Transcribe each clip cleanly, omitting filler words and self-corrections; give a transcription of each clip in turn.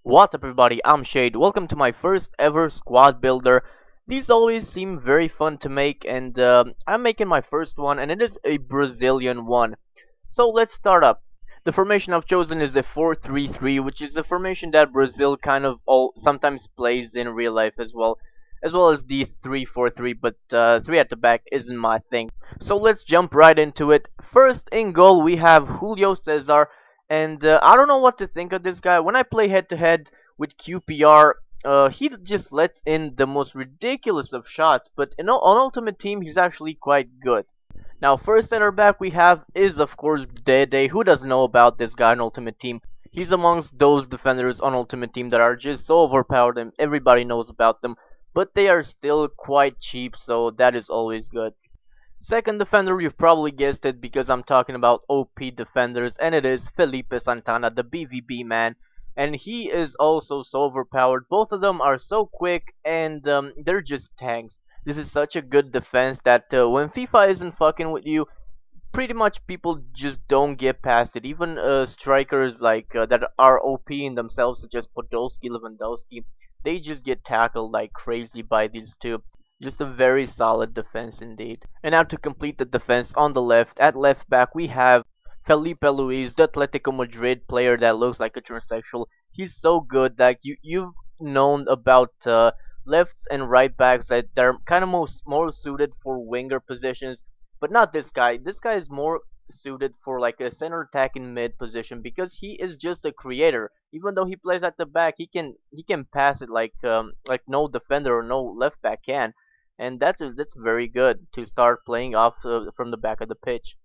What's up everybody, I'm Shade. Welcome to my first ever squad builder. These always seem very fun to make and I'm making my first one and it is a Brazilian one. So let's start up. The formation I've chosen is a 4-3-3, which is a formation that Brazil kind of sometimes plays in real life as well as the 3-4-3, but 3 at the back isn't my thing. So let's jump right into it. First in goal we have Julio Cesar, and I don't know what to think of this guy. When I play head to head with QPR, he just lets in the most ridiculous of shots, but on Ultimate Team he's actually quite good. Now, first center back we have is of course Dede. Who doesn't know about this guy on Ultimate Team? He's amongst those defenders on Ultimate Team that are just so overpowered and everybody knows about them, but they are still quite cheap, so that is always good. Second defender, you've probably guessed it because I'm talking about OP defenders, and it is Felipe Santana, the BVB man. And he is also so overpowered. Both of them are so quick, and they're just tanks. This is such a good defense that when FIFA isn't fucking with you, pretty much people just don't get past it. Even strikers that are OP in themselves, such as Podolski, Lewandowski, they just get tackled like crazy by these two. Just a very solid defense indeed. And now to complete the defense on the left, at left back we have Felipe Luis, the Atletico Madrid player that looks like a transsexual. He's so good that you've known about lefts and right backs that they're kind of more suited for winger positions, but not this guy. This guy is more suited for like a center attacking mid position because he is just a creator. Even though he plays at the back, he can pass it like no defender or no left back can, and that's very good to start playing off from the back of the pitch.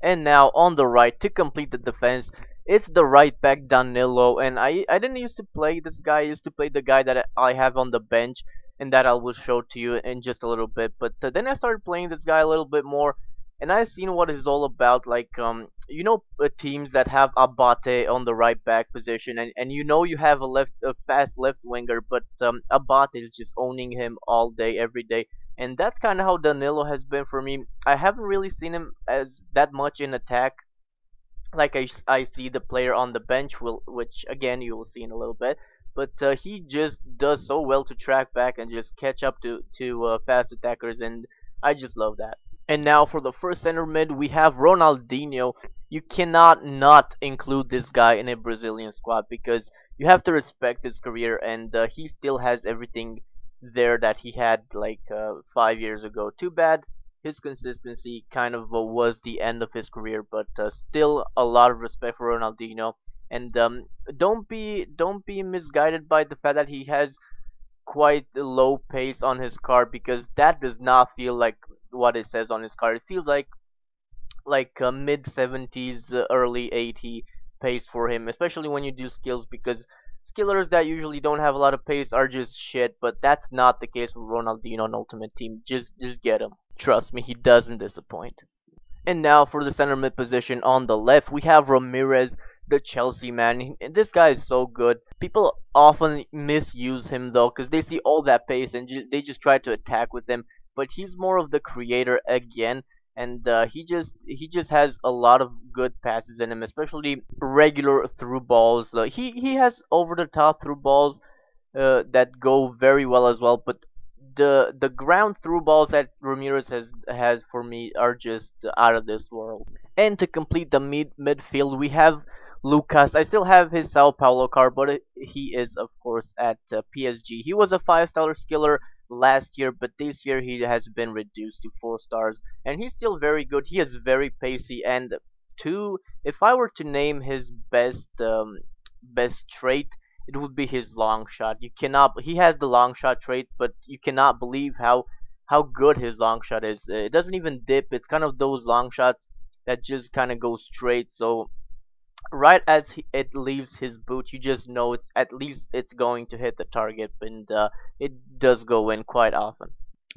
And now on the right to complete the defense, it's the right back Danilo, and I didn't used to play this guy. I used to play the guy that I have on the bench, and that I will show to you in just a little bit. But then I started playing this guy a little bit more, and I've seen what it's all about. Teams that have Abate on the right back position, and you have a fast left winger, but Abate is just owning him all day, every day. And that's kind of how Danilo has been for me. I haven't really seen him as that much in attack, like I see the player on the bench, which again you will see in a little bit. But he just does so well to track back and just catch up to fast attackers, and I just love that. And now for the first center mid, we have Ronaldinho. You cannot not include this guy in a Brazilian squad because you have to respect his career, and he still has everything there that he had 5 years ago. Too bad his consistency kind of was the end of his career, but still a lot of respect for Ronaldinho. And don't be misguided by the fact that he has quite a low pace on his card, because that does not feel like what it says on his card. It feels like mid 70s, early 80 pace for him, especially when you do skills, because skillers that usually don't have a lot of pace are just shit. But that's not the case with Ronaldinho on Ultimate Team. Just get him. Trust me, he doesn't disappoint. And now for the center mid position on the left, we have Ramirez, the Chelsea man. This guy is so good. People often misuse him though, because they see all that pace and they just try to attack with him. But he's more of the creator again, and he just has a lot of good passes in him, especially regular through balls. He has over the top through balls that go very well as well. But the ground through balls that Ramirez has for me are just out of this world. And to complete the midfield, we have Lucas. I still have his Sao Paulo card, but he is of course at PSG. He was a 5-star skiller last year, but this year he has been reduced to 4 stars, and he's still very good. He is very pacey, and if I were to name his best trait, it would be his long shot. He has the long shot trait, but you cannot believe how good his long shot is. It doesn't even dip. It's kind of those long shots that just kind of go straight. So right as it leaves his boot, you just know it's going to hit the target, and it does go in quite often.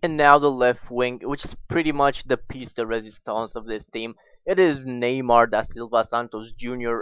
And now the left wing, which is pretty much the piece de resistance of this team. It is Neymar da Silva Santos Jr.,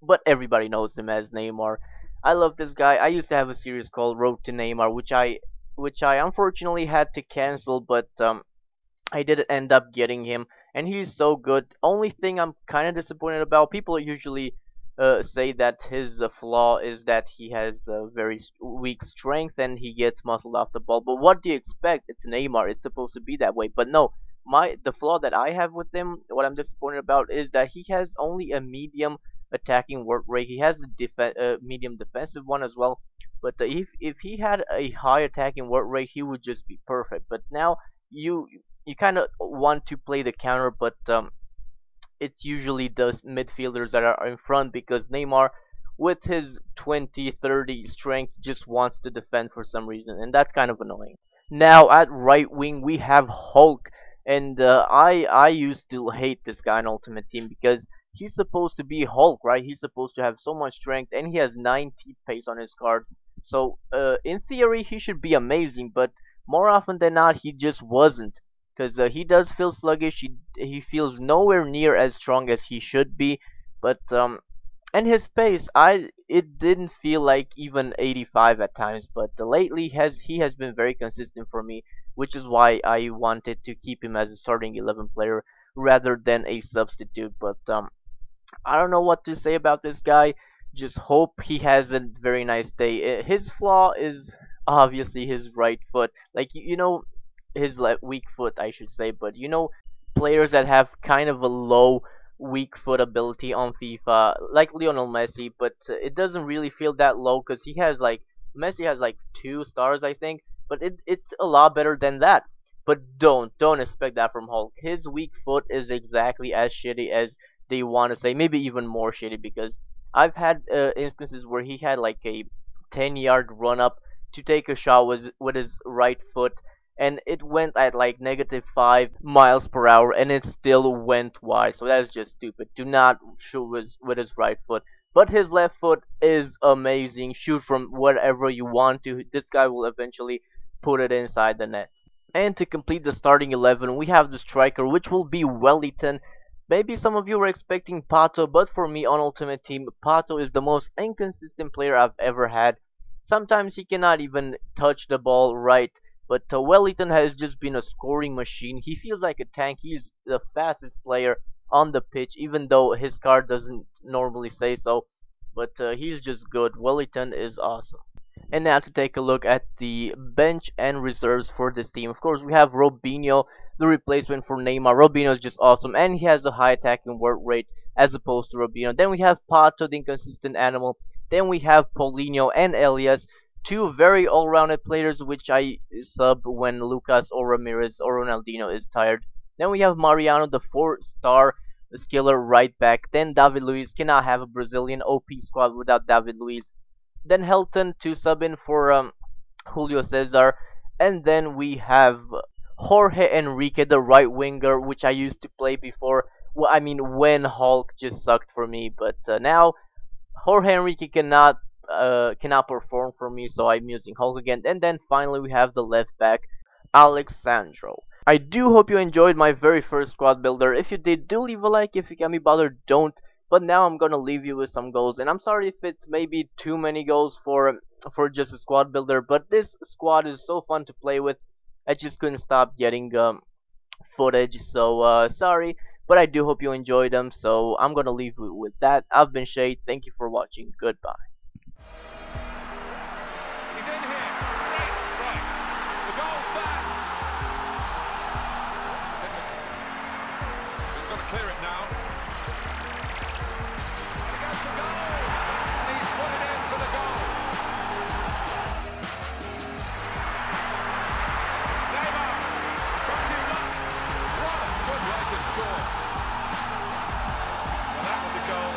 but everybody knows him as Neymar. I love this guy. I used to have a series called Road to Neymar, which I unfortunately had to cancel, but I did end up getting him, and he's so good. Only thing I'm kind of disappointed about, people usually say that his flaw is that he has very weak strength and he gets muscled off the ball. But what do you expect? It's Neymar. It's supposed to be that way. But no, the flaw that I have with him, what I'm disappointed about, is that he has only a medium attacking work rate. He has a medium defensive one as well. But if he had a high attacking work rate, he would just be perfect. But now you kind of want to play the counter, but it's usually the midfielders that are in front because Neymar, with his 20-30 strength, just wants to defend for some reason, and that's kind of annoying. Now at right wing we have Hulk, and I used to hate this guy in Ultimate Team because he's supposed to be Hulk, right? He's supposed to have so much strength, and he has 90 pace on his card. So in theory he should be amazing, but more often than not he just wasn't. Because he does feel sluggish. He feels nowhere near as strong as he should be. But and his pace, it didn't feel like even 85 at times. But lately he has been very consistent for me, which is why I wanted to keep him as a starting 11 player rather than a substitute. But I don't know what to say about this guy. Just hope he has a very nice day. His flaw is obviously his right foot. Like you know, his weak foot, I should say. But you know, players that have kind of a low weak foot ability on FIFA, like Lionel Messi, but it doesn't really feel that low because he has like Messi has like 2 stars, I think. But it's a lot better than that. But don't expect that from Hulk. His weak foot is exactly as shitty as they want to say, maybe even more shitty because I've had instances where he had like a 10-yard run up to take a shot with his right foot and it went at like -5 miles per hour and it still went wide. So that's just stupid. Do not shoot with his right foot. But his left foot is amazing. Shoot from wherever you want to. This guy will eventually put it inside the net. And to complete the starting 11, we have the striker, which will be Wellington. Maybe some of you were expecting Pato, but for me on Ultimate Team, Pato is the most inconsistent player I've ever had. Sometimes he cannot even touch the ball right, but Wellington has just been a scoring machine. He feels like a tank. He's the fastest player on the pitch, even though his card doesn't normally say so. But he's just good. Wellington is awesome. And now to take a look at the bench and reserves for this team. Of course, we have Robinho, the replacement for Neymar. Robinho is just awesome, and he has a high attacking work rate as opposed to Robinho. Then we have Pato, the inconsistent animal. Then we have Paulinho and Elias, two very all-rounded players which I sub when Lucas or Ramirez or Ronaldinho is tired. Then we have Mariano, the 4-star skiller right back. Then David Luiz. Cannot have a Brazilian OP squad without David Luiz. Then Helton to sub in for Julio Cesar. And then we have Jorge Enrique, the right winger, which I used to play before. Well, I mean, when Hulk just sucked for me, but now Jorge Enrique cannot perform for me, so I'm using Hulk again. And then finally we have the left back, Alexandro. I do hope you enjoyed my very first squad builder. If you did, do leave a like. If you can be bothered, don't. But now I'm gonna leave you with some goals, and I'm sorry if it's maybe too many goals for just a squad builder. But this squad is so fun to play with. I just couldn't stop getting footage. So sorry, but I do hope you enjoyed them. So I'm gonna leave you with that. I've been Shade. Thank you for watching. Goodbye. He's in here. Great strike. The goal stands. He's got to clear it now. And it goes to goal. And he's put it in for the goal. Neymar. From you luck. What a good way to score. Well, that was a goal.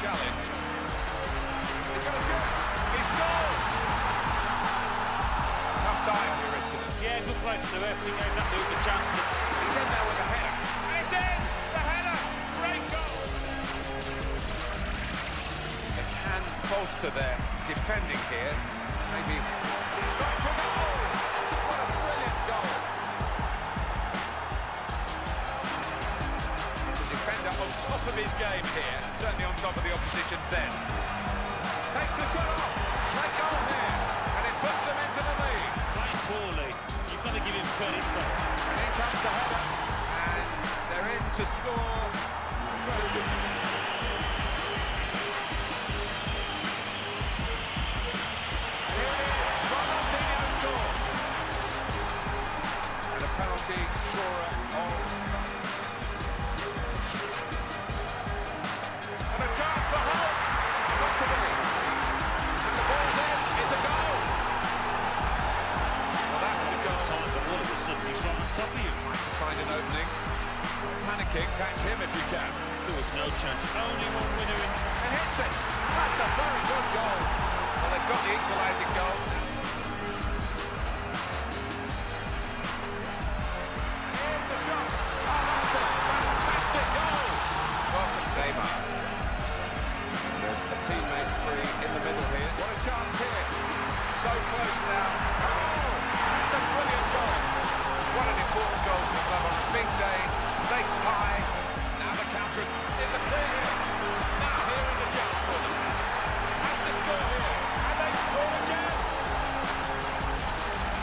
challenge. He's got a shot. He scored. Tough time for incident. Yeah, good play from the ref. He gave that dude the chance to. He's in there with a header. It's in! The header! Great goal! They can bolster their defending here. Maybe strike to goal! What a brilliant goal! The defender on top of his game here, certainly on top of the opposition then. Takes the shot off! Great goal here! And it puts them into the lead. Playing poorly. You've got to give him credit for it. And in comes the header, and they're in to score. Here it is, Ronaldinho scores. And a penalty scorer on. And a chance for Hull. Got to be. And the ball's in, it's a goal. Well, that was a goal. But all of a sudden he's right on top of you. Find an opening. Panicking, catch him if you can. There was no chance. Only one winner in. And hits it. That's a very good goal. Well, they've got the equalising goal. Here's the shot. Oh, that's a fantastic goal. Welcome, Neymar. There's a teammate free in the middle here. What a chance here. So close now. Oh, that's a brilliant goal. What an important goal for the club on a big day. Stakes high. Now the counter in the clear here. Now here is a chance for them. Has to score here. And they score again.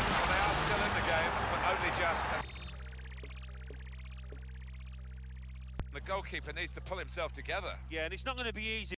Well, they are still in the game, but only just. The goalkeeper needs to pull himself together. Yeah, and it's not going to be easy.